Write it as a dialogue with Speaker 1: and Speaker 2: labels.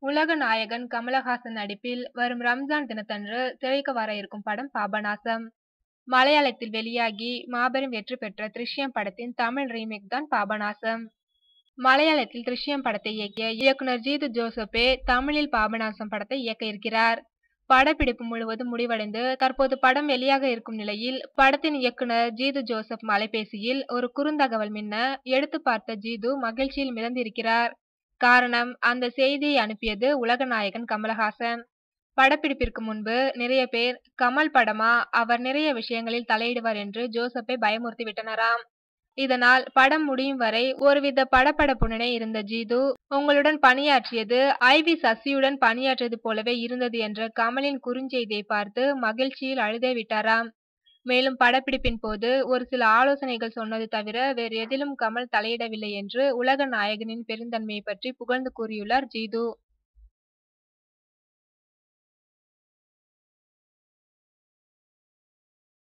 Speaker 1: உலக நாயகன் கமலஹாசன் நடிப்பில் வரும் ரம்ஜான் தினத்தன்று திரைக்கு வர இருக்கும் படம் பாபநாசம். மலையாளத்தில் வெளியாகி மாபெரும் வெற்றி பெற்ற திருஷ்யம் படத்தின் தமிழ் ரீமேக் தான் பாபநாசம். மலையாளத்தில் திருஷ்யம் படத்தை இயக்கிய இயக்குனர் ஜீது ஜோசப்பே தமிழில் பாபநாசம் படத்தை இயக்க இருக்கிறார். படப்பிடிப்பு முழுவதும் முடிவடைந்து தற்போது படம் வெளியாக இருக்கும் நிலையில் படத்தின் இயக்குனர் ஜீது ஜோசப் அலைபேசியில் ஒரு குறுந்தகவல் மின்ன எடுத்து பார்த்த ஜீது மகிழ்ச்சியில் மிதந்திருக்கிறார். காரணம், அந்த செய்தியை அனுப்பியது உலக நாயகன் கமலஹாசன். படப்பிடிப்பிற்கு முன்பு நிறைய பேர் கமல் படமா, அவர் நிறைய விஷயங்களில் தலையிடுவார் என்று ஜோசப்பை பயமுறுத்தி விட்டனராம். இதனால் படம் முடியும் வரை ஒருவித படபடப்புடனே இருந்த ஜீது, உங்களுடன் பணியாற்றியது ஐவி சசியுடன் பணியாற்றியது போலவே இருந்தது என்ற கமலின் குறுஞ்செய்தியை பார்த்து மகிழ்ச்சியில் அழுதே விட்டாராம். மேலும் படப்பிடிப்பின் போது ஒரு சில ஆலோசனைகள் சொன்னது தவிர வேறு எதிலும் கமல் தலையிடவில்லை என்று உலக நாயகனின் பெருந்தன்மையை பற்றி புகழ்ந்து கூறியுள்ளார் ஜீது.